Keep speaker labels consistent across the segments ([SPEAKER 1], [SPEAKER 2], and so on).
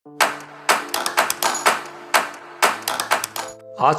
[SPEAKER 1] आज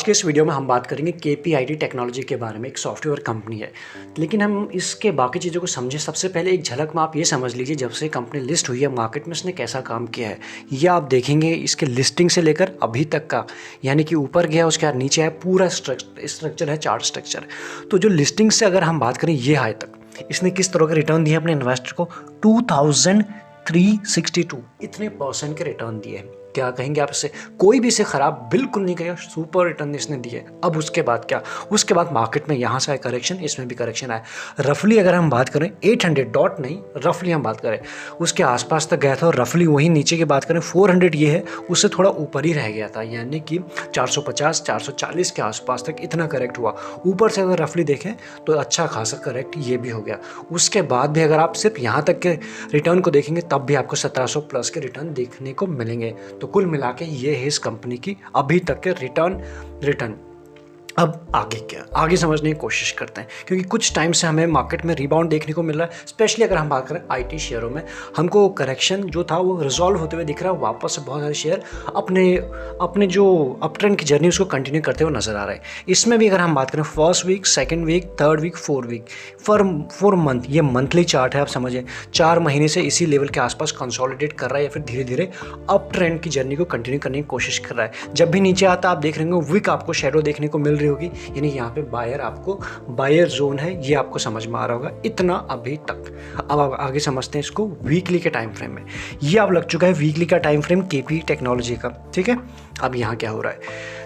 [SPEAKER 1] के इस वीडियो में हम बात करेंगे केपीआईटी टेक्नोलॉजी के बारे में। एक सॉफ्टवेयर कंपनी है, लेकिन हम इसके बाकी चीज़ों को समझें सबसे पहले एक झलक में आप ये समझ लीजिए जब से कंपनी लिस्ट हुई है मार्केट में इसने कैसा काम किया है। ये आप देखेंगे इसके लिस्टिंग से लेकर अभी तक का, यानी कि ऊपर गया उसके बाद नीचे आया, पूरा स्ट्रक्चर है, चार्ट स्ट्रक्चर। तो जो लिस्टिंग से अगर हम बात करें ये हाई तक इसने किस तरह का रिटर्न दिया अपने इन्वेस्टर को, 2362 इतने परसेंट के रिटर्न दिए हैं। क्या कहेंगे आप इससे? कोई भी इसे खराब बिल्कुल नहीं कहेगा, सुपर रिटर्न इसने दिए। अब उसके बाद क्या, उसके बाद मार्केट में यहाँ से आया करेक्शन, इसमें भी करेक्शन आया। रफली अगर हम बात करें 800 डॉट नहीं, रफली हम बात करें उसके आसपास तक गया था, और रफली वही नीचे की बात करें 400 ये है, उससे थोड़ा ऊपर ही रह गया था, यानी कि 450 440 के आसपास तक इतना करेक्ट हुआ। ऊपर से अगर रफली देखें तो अच्छा खासा करेक्ट ये भी हो गया। उसके बाद भी अगर आप सिर्फ यहाँ तक के रिटर्न को देखेंगे तब भी आपको 1700 प्लस के रिटर्न देखने को मिलेंगे। तो कुल मिला के ये है इस कंपनी की अभी तक के रिटर्न। अब आगे क्या, आगे समझने की कोशिश करते हैं, क्योंकि कुछ टाइम से हमें मार्केट में रिबाउंड देखने को मिल रहा है। स्पेशली अगर हम बात करें आईटी शेयरों में, हमको करेक्शन जो था वो रिजॉल्व होते हुए दिख रहा है। वापस से बहुत सारे शेयर अपने जो अप ट्रेंड की जर्नी उसको कंटिन्यू करते हुए नजर आ रहा है। इसमें भी अगर हम बात करें first week, second week, third week, fourth week, four month, ये मंथली चार्ट है, आप समझें 4 महीने से इसी लेवल के आसपास कंसोलिडेट कर रहा है या फिर धीरे धीरे अप ट्रेंड की जर्नी को कंटिन्यू करने की कोशिश कर रहा है। जब भी नीचे आता आप देख रहे होंगे विक आपको शेडो देखने को मिल रही होगी, यानी यहाँ पे बायर जोन है, ये आपको समझ में आ रहा होगा। इतना अभी तक। अब आप आगे समझते हैं इसको वीकली के टाइम फ्रेम में। ये अब लग चुका है वीकली का टाइम फ्रेम केपी टेक्नोलॉजी का, ठीक है। अब यहाँ क्या हो रहा है,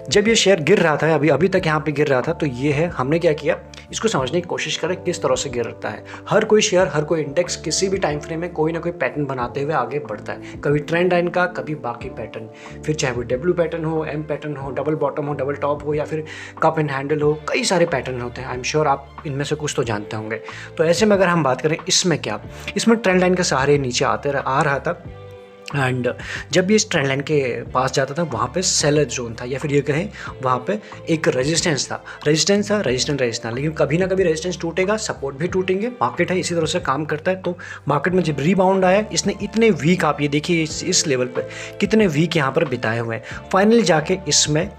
[SPEAKER 1] जब ये शेयर गिर रहा था, अभी तक यहाँ पे गिर रहा था, तो ये है, हमने क्या किया, इसको समझने की कोशिश करें किस तरह से गिरता है। हर कोई शेयर, हर कोई इंडेक्स किसी भी टाइम फ्रेम में कोई ना कोई पैटर्न बनाते हुए आगे बढ़ता है, कभी ट्रेंड लाइन का, कभी बाकी पैटर्न, फिर चाहे वो डब्ल्यू पैटर्न हो, एम पैटर्न हो, डबल बॉटम हो, डबल टॉप हो, या फिर कप एंड हैंडल हो, कई सारे पैटर्न होते हैं। आई एम श्योर आप इनमें से कुछ तो जानते होंगे। तो ऐसे में अगर हम बात करें इसमें क्या, इसमें ट्रेंड लाइन के सहारे नीचे आ रहा था, एंड जब ये इस ट्रेंड लाइन के पास जाता था वहाँ पे सेलर जोन था, या फिर ये कहें वहाँ पे एक रेजिस्टेंस था, रेजिस्टेंस, लेकिन कभी ना कभी रेजिस्टेंस टूटेगा, सपोर्ट भी टूटेंगे। मार्केट है इसी तरह से काम करता है। तो मार्केट में जब रीबाउंड आया, इसने इतने वीक, आप ये देखिए इस लेवल पर कितने वीक यहाँ पर बिताए हुए हैं। फाइनली जाके इसमें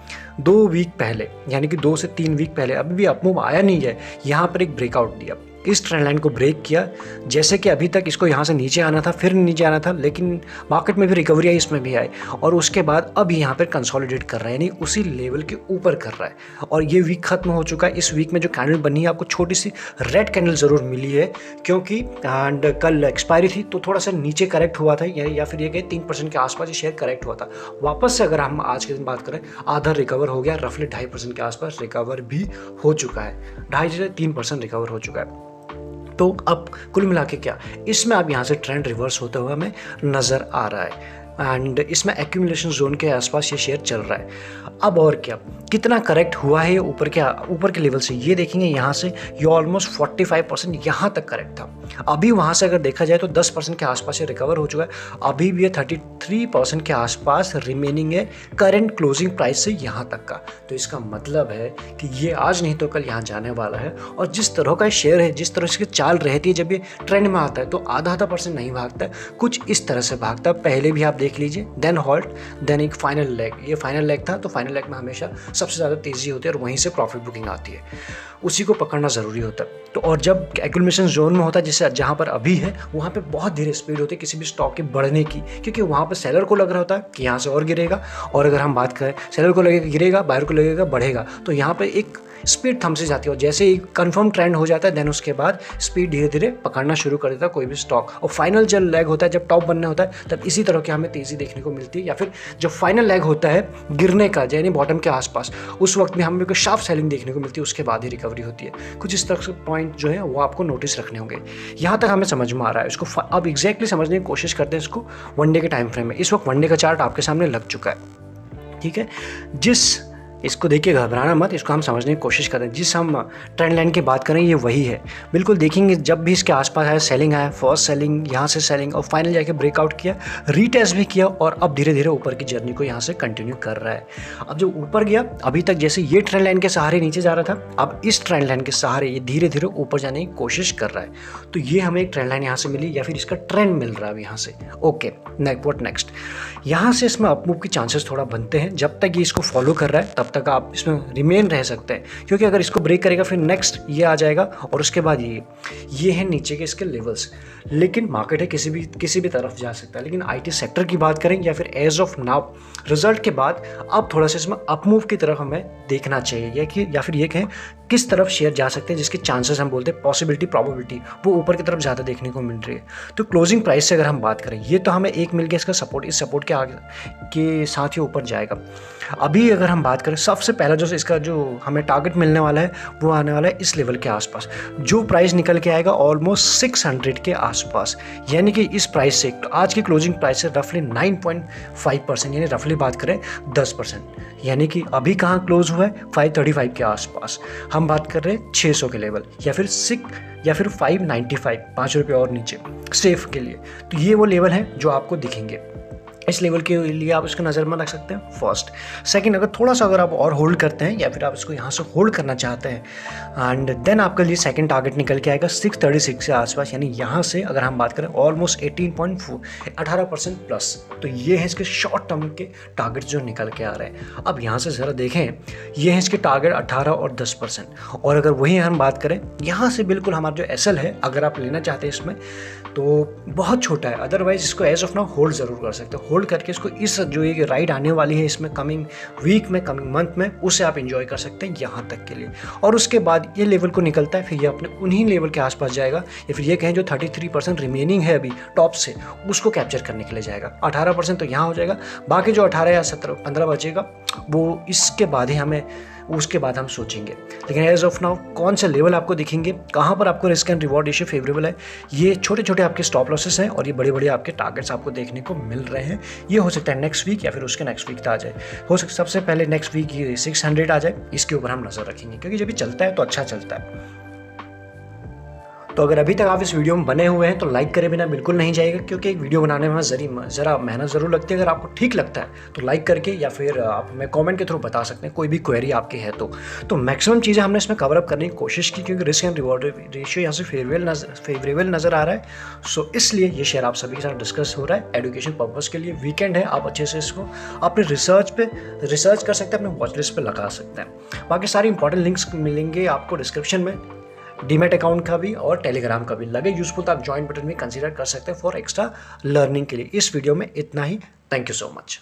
[SPEAKER 1] 2 वीक पहले, यानी कि 2 से 3 वीक पहले, अभी भी अपमूव आया नहीं है, यहाँ पर एक ब्रेकआउट दिया, इस ट्रेंड लाइन को ब्रेक किया। जैसे कि अभी तक इसको यहाँ से नीचे आना था, फिर नीचे आना था, लेकिन मार्केट में भी रिकवरी आई, इसमें भी आई, और उसके बाद अब यहाँ पर कंसोलिडेट कर रहा है, यानी उसी लेवल के ऊपर कर रहा है। और ये वीक खत्म हो चुका है। इस वीक में जो कैंडल बनी है, आपको छोटी सी रेड कैंडल ज़रूर मिली है, क्योंकि एंड कल एक्सपायरी थी, तो थोड़ा सा नीचे करेक्ट हुआ था, या फिर ये कहें 3% के आसपास ये शेयर करेक्ट हुआ था। वापस से अगर हम आज के दिन बात करें, आधा रिकवर हो गया, रफली 2.5% के आसपास रिकवर भी हो चुका है, 2.5 से 3% रिकवर हो चुका है। तो अब कुल मिला के क्या, इसमें अब यहाँ से ट्रेंड रिवर्स होता हुआ हमें नज़र आ रहा है, एंड इसमें एक्यूमुलेशन जोन के आसपास ये शेयर चल रहा है। अब और क्या, कितना करेक्ट हुआ है ऊपर के लेवल से, ये देखेंगे यहाँ से ये ऑलमोस्ट 45% यहाँ तक करेक्ट था। अभी वहाँ से अगर देखा जाए तो 10% के आसपास ये रिकवर हो चुका है। अभी भी ये 33% के आसपास रिमेनिंग है करंट क्लोजिंग प्राइस से यहाँ तक का। तो इसका मतलब है कि ये आज नहीं तो कल यहाँ जाने वाला है। और जिस तरह का शेयर है, जिस तरह इसकी चाल रहती है, जब ये ट्रेंड में आता है तो आधा % नहीं भागता है, कुछ इस तरह से भागता है। पहले भी आप देख लीजिए, देन हॉल्ट, देन एक फाइनल लेग। ये फाइनल लेग था, तो फाइनल लेग में हमेशा सबसे ज़्यादा तेज़ी होती है और वहीं से प्रॉफिट बुकिंग आती है, उसी को पकड़ना ज़रूरी होता है। तो और जब एक्यूमुलेशन जोन में होता है, जैसे जहाँ पर अभी है, वहाँ पे बहुत धीरे स्पीड होती है किसी भी स्टॉक के बढ़ने की, क्योंकि वहाँ पर सेलर को लग रहा होता है कि यहाँ से और गिरेगा, और अगर हम बात करें सेलर को लगेगा गिरेगा, बायर को लगेगा बढ़ेगा, तो यहाँ पर एक स्पीड थम से जाती है। और जैसे ही कंफर्म ट्रेंड हो जाता है, देन उसके बाद स्पीड धीरे धीरे पकड़ना शुरू कर देता है कोई भी स्टॉक। और फाइनल जब लेग होता है, जब टॉप बनने होता है, तब इसी तरह की हमें तेज़ी देखने को मिलती है। या फिर जब फाइनल लेग होता है गिरने का, यानी बॉटम के आसपास, उस वक्त में हमें कोई शार्प सेलिंग देखने को मिलती है, उसके बाद ही रिकवरी होती है। कुछ इस तरह से पॉइंट जो है वो आपको नोटिस रखने होंगे। यहाँ तक हमें समझ में आ रहा है। इसको अब एग्जैक्टली समझने की कोशिश करते हैं इसको वन डे के टाइम फ्रेम में। इस वक्त वन डे का चार्ट आपके सामने लग चुका है, ठीक है। जिस इसको देखिए घबराना मत, इसको हम समझने की कोशिश करें। जिस हम ट्रेंड लाइन की बात करें ये वही है, बिल्कुल देखेंगे जब भी इसके आसपास आया सेलिंग आया, फर्स्ट सेलिंग, यहाँ से सेलिंग और फाइनल जाके ब्रेकआउट किया, रीटेस्ट भी किया और अब धीरे धीरे ऊपर की जर्नी को यहाँ से कंटिन्यू कर रहा है। अब जो ऊपर गया अभी तक जैसे ये ट्रेंड लाइन के सहारे नीचे जा रहा था, अब इस ट्रेंड लाइन के सहारे ये धीरे धीरे ऊपर जाने की कोशिश कर रहा है। तो ये हमें एक ट्रेंड लाइन यहाँ से मिली या फिर इसका ट्रेंड मिल रहा है यहाँ से। ओके, व्हाट नेक्स्ट, यहाँ से इसमें अपमूव की चांसेस थोड़ा बनते हैं। जब तक ये इसको फॉलो कर रहा है तब तक आप इसमें रिमेन रह सकते हैं, क्योंकि अगर इसको ब्रेक करेगा फिर नेक्स्ट ये आ जाएगा और उसके बाद ये है नीचे के इसके लेवल्स। लेकिन मार्केट है किसी भी तरफ जा सकता है। लेकिन आईटी सेक्टर की बात करें या फिर एज ऑफ नाउ रिजल्ट के बाद अब थोड़ा सा इसमें अपमूव की तरफ हमें देखना चाहिए, या फिर ये कहें किस तरफ शेयर जा सकते हैं, जिसके चांसेस हम बोलते हैं पॉसिबिलिटी प्रोबेबिलिटी वो ऊपर की तरफ ज़्यादा देखने को मिल रही है। तो क्लोजिंग प्राइस से अगर हम बात करें, ये तो हमें एक मिल गया इसका सपोर्ट, इस सपोर्ट के आगे के साथ ही ऊपर जाएगा। अभी अगर हम बात करें सबसे पहला जो इसका जो हमें टारगेट मिलने वाला है वो आने वाला है इस लेवल के आसपास, जो प्राइस निकल के आएगा ऑलमोस्ट 600 के आसपास। यानी कि इस प्राइस से आज की क्लोजिंग प्राइस से रफली 9.5%, यानी रफली बात करें 10%, यानी कि अभी कहाँ क्लोज हुआ है 535 के आसपास। हम बात कर रहे हैं 600 के लेवल या फिर 595, 5 रुपये और नीचे सेफ के लिए। तो ये वो लेवल हैं जो आपको दिखेंगे। इस लेवल के लिए आप इसको नज़र में रख सकते हैं फर्स्ट। सेकंड, अगर थोड़ा सा अगर आप और होल्ड करते हैं या फिर आप इसको यहाँ से होल्ड करना चाहते हैं एंड देन आपके लिए सेकंड टारगेट निकल के आएगा 636 के आसपास, यानी यहाँ से अगर हम बात करें ऑलमोस्ट 18% प्लस। तो ये है इसके शॉर्ट टर्म के टारगेट जो निकल के आ रहे हैं। अब यहाँ से ज़रा देखें, ये है इसके टारगेट 18 और 10%। और अगर वही हम बात करें यहाँ से बिल्कुल हमारा जो एसएल है अगर आप लेना चाहते हैं इसमें तो बहुत छोटा है, अदरवाइज इसको एज ऑफ नाउ होल्ड ज़रूर कर सकते हो। होल्ड करके इसको इस जो ये राइड आने वाली है इसमें कमिंग वीक में, कमिंग मंथ में, उसे आप एंजॉय कर सकते हैं यहाँ तक के लिए। और उसके बाद ये लेवल को निकलता है, फिर ये अपने उन्हीं लेवल के आसपास जाएगा, या फिर ये कहें जो 33% रिमेनिंग है अभी टॉप से, उसको कैप्चर करने के लिए जाएगा। 18% तो यहाँ हो जाएगा, बाकी जो 18 या 15 बचेगा वो इसके बाद ही हमें उसके बाद हम सोचेंगे। लेकिन एज ऑफ नाउ कौन से लेवल आपको दिखेंगे, कहाँ पर आपको risk and reward ratio favourable है, ये छोटे छोटे आपके स्टॉप लॉसेस हैं और ये बड़े बड़े आपके टारगेट्स आपको देखने को मिल रहे हैं। ये हो सकता है नेक्स्ट वीक या फिर उसके नेक्स्ट वीक तक आ जाए। हो सकता सबसे पहले नेक्स्ट वीक ये 600 आ जाए, इसके ऊपर हम नज़र रखेंगे, क्योंकि जब भी चलता है तो अच्छा चलता है। तो अगर अभी तक आप इस वीडियो में बने हुए हैं तो लाइक करे बिना बिल्कुल नहीं जाएगा, क्योंकि एक वीडियो बनाने में ज़रा मेहनत ज़रूर लगती है। अगर आपको ठीक लगता है तो लाइक करके या फिर आप हमें कमेंट के थ्रू बता सकते हैं, कोई भी क्वेरी आपकी है तो मैक्सिमम चीज़ें हमने इसमें कवर अप करने की कोशिश की, क्योंकि रिस्क एंड रिवॉर्ड रेशियो यहाँ से फेवरेबल नज़र आ रहा है। सो इसलिए ये शेयर आप सभी के साथ डिस्कस हो रहा है एजुकेशन पर्पज़ के लिए। वीकेंड है, आप अच्छे से इसको अपने रिसर्च कर सकते हैं, अपने वॉच लिस्ट पर लगा सकते हैं। बाकी सारी इंपॉर्टेंट लिंक्स मिलेंगे आपको डिस्क्रिप्शन में, डीमैट अकाउंट का भी और टेलीग्राम का भी। लगे यूजफुल तो आप ज्वाइन बटन भी कंसीडर कर सकते हैं फॉर एक्स्ट्रा लर्निंग के लिए। इस वीडियो में इतना ही। Thank you so much.